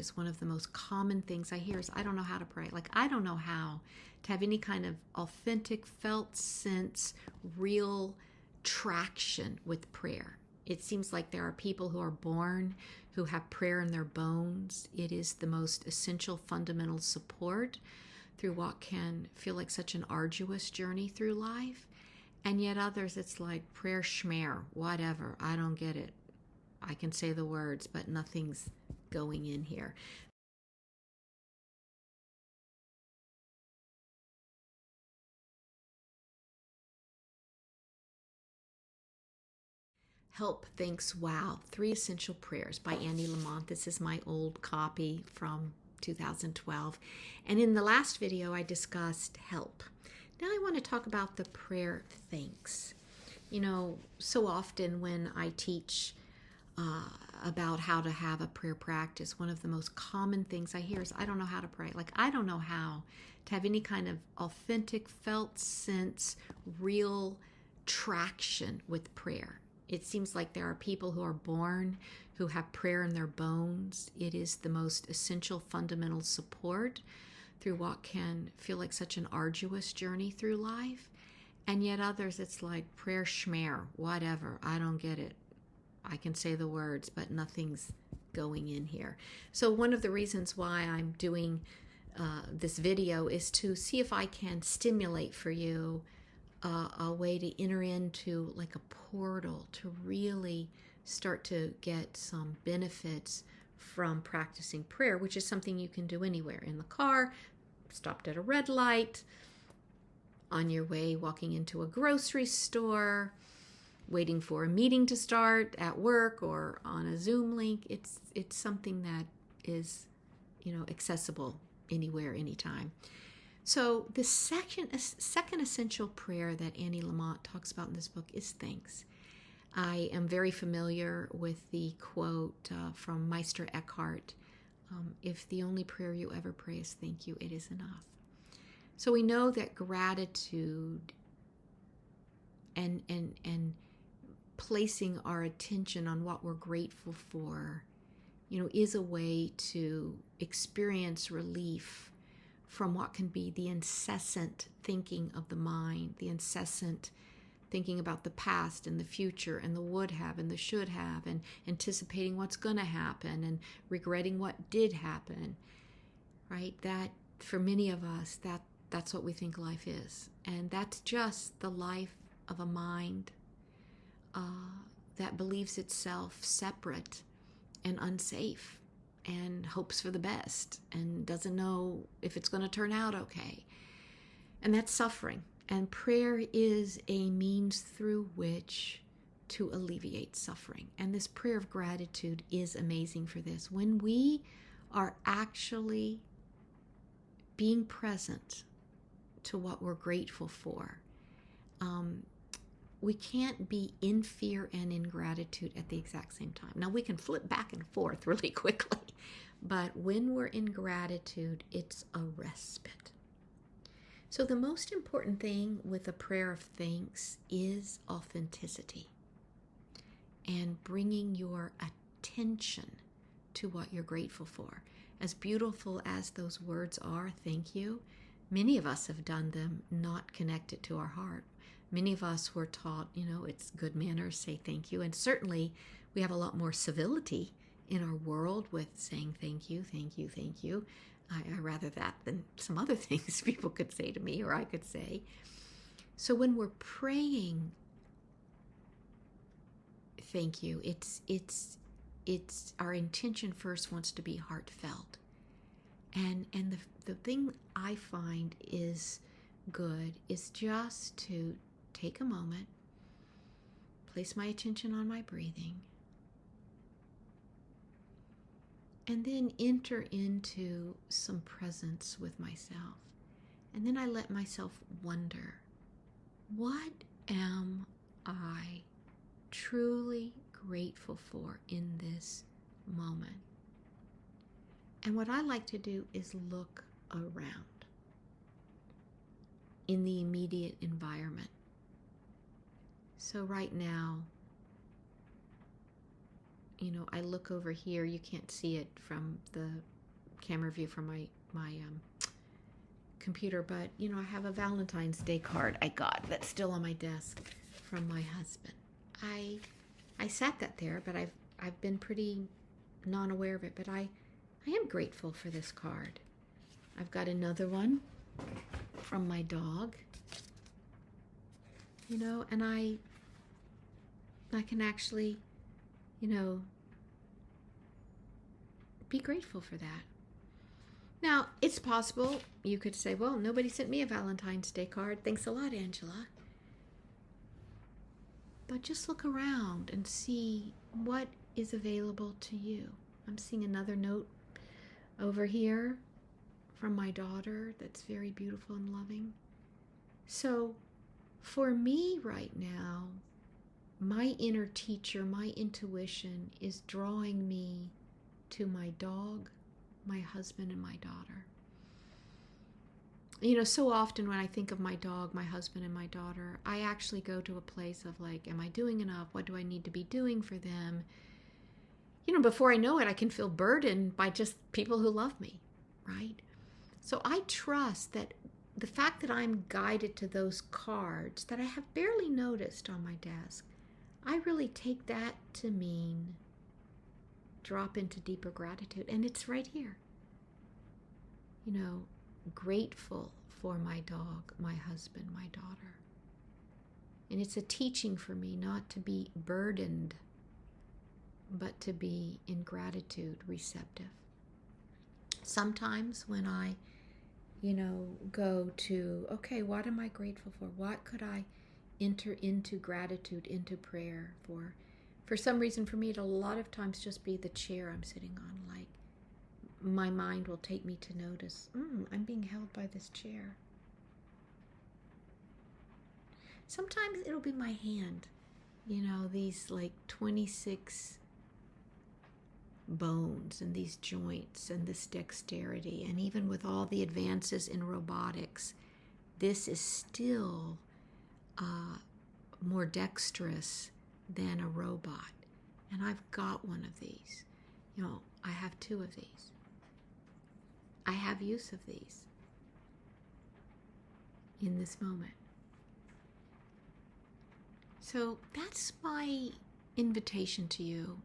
is one of the most common things I hear is, I don't know how to pray. Like, I don't know how to have any kind of authentic, felt sense, real traction with prayer. It seems like there are people who are born who have prayer in their bones. It is the most essential, fundamental support through what can feel like such an arduous journey through life. And yet others, it's like prayer schmear, whatever. I don't get it. I can say the words, but nothing's going in here. Help, Thanks, Wow. 3 Essential Prayers by Annie Lamott. This is my old copy from 2012. And in the last video, I discussed help. Now I want to talk about the prayer thanks. You know, so often when I teach about how to have a prayer practice, one of the most common things I hear is, I don't know how to pray. Like, I don't know how to have any kind of authentic, felt sense, real traction with prayer. It seems like there are people who are born who have prayer in their bones. It is the most essential, fundamental support through what can feel like such an arduous journey through life. And yet others, it's like prayer schmear, whatever. I don't get it. I can say the words, but nothing's going in here. So one of the reasons why I'm doing this video is to see if I can stimulate for you a way to enter into like a portal to really start to get some benefits from practicing prayer, which is something you can do anywhere, in the car, stopped at a red light, on your way walking into a grocery store, waiting for a meeting to start at work or on a Zoom link. It's something that is, accessible anywhere, anytime. So the second essential prayer that Annie Lamott talks about in this book is thanks. I am very familiar with the quote from Meister Eckhart, if the only prayer you ever pray is thank you, it is enough. So we know that gratitude and placing our attention on what we're grateful for, is a way to experience relief from what can be the incessant thinking of the mind, the incessant thinking about the past and the future and the would have and the should have, and anticipating what's going to happen and regretting what did happen, right? That, for many of us, that's what we think life is. And that's just the life of a mind that believes itself separate and unsafe and hopes for the best and doesn't know if it's going to turn out okay. And that's suffering. And prayer is a means through which to alleviate suffering. And this prayer of gratitude is amazing for this. When we are actually being present to what we're grateful for, we can't be in fear and in gratitude at the exact same time. Now, we can flip back and forth really quickly, but when we're in gratitude, it's a respite. So the most important thing with a prayer of thanks is authenticity and bringing your attention to what you're grateful for. As beautiful as those words are, thank you, many of us have done them not connected to our heart. Many of us were taught, it's good manners, say thank you. And certainly we have a lot more civility in our world with saying thank you, thank you, thank you. I rather that than some other things people could say to me or I could say. So when we're praying thank you, it's our intention first wants to be heartfelt. And the thing I find is good is just to take a moment, place my attention on my breathing, and then enter into some presence with myself. And then I let myself wonder, what am I truly grateful for in this moment? And what I like to do is look around in the immediate environment. So right now, I look over here. You can't see it from the camera view from my computer, but I have a Valentine's Day card I got that's still on my desk from my husband. I sat that there, but I've been pretty non-aware of it, but I am grateful for this card. I've got another one from my dog, and I can actually, be grateful for that. Now, it's possible you could say, well, nobody sent me a Valentine's Day card. Thanks a lot, Angela. But just look around and see what is available to you. I'm seeing another note over here from my daughter that's very beautiful and loving. So for me right now, my inner teacher, my intuition is drawing me to my dog, my husband, and my daughter. So often when I think of my dog, my husband, and my daughter, I actually go to a place of like, am I doing enough? What do I need to be doing for them? Before I know it, I can feel burdened by just people who love me, right? So I trust that the fact that I'm guided to those cards that I have barely noticed on my desk, I really take that to mean drop into deeper gratitude. And it's right here. Grateful for my dog, my husband, my daughter. And it's a teaching for me not to be burdened, but to be in gratitude, receptive. Sometimes when I, go to, okay, what am I grateful for? What could I enter into gratitude, into prayer for? For some reason, for me, it'll a lot of times just be the chair I'm sitting on. Like, my mind will take me to notice, I'm being held by this chair. Sometimes it'll be my hand, these like 26 bones and these joints and this dexterity. And even with all the advances in robotics, this is still more dexterous than a robot. And I've got one of these. I have two of these. I have use of these in this moment. So that's my invitation to you,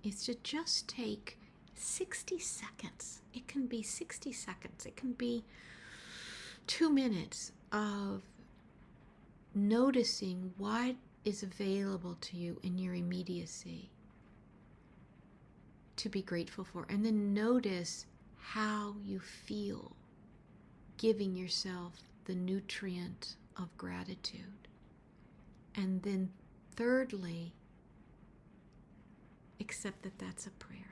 is to just take 60 seconds. It can be 60 seconds. It can be 2 minutes of noticing what is available to you in your immediacy to be grateful for. And then notice how you feel giving yourself the nutrient of gratitude. And then thirdly, accept that that's a prayer.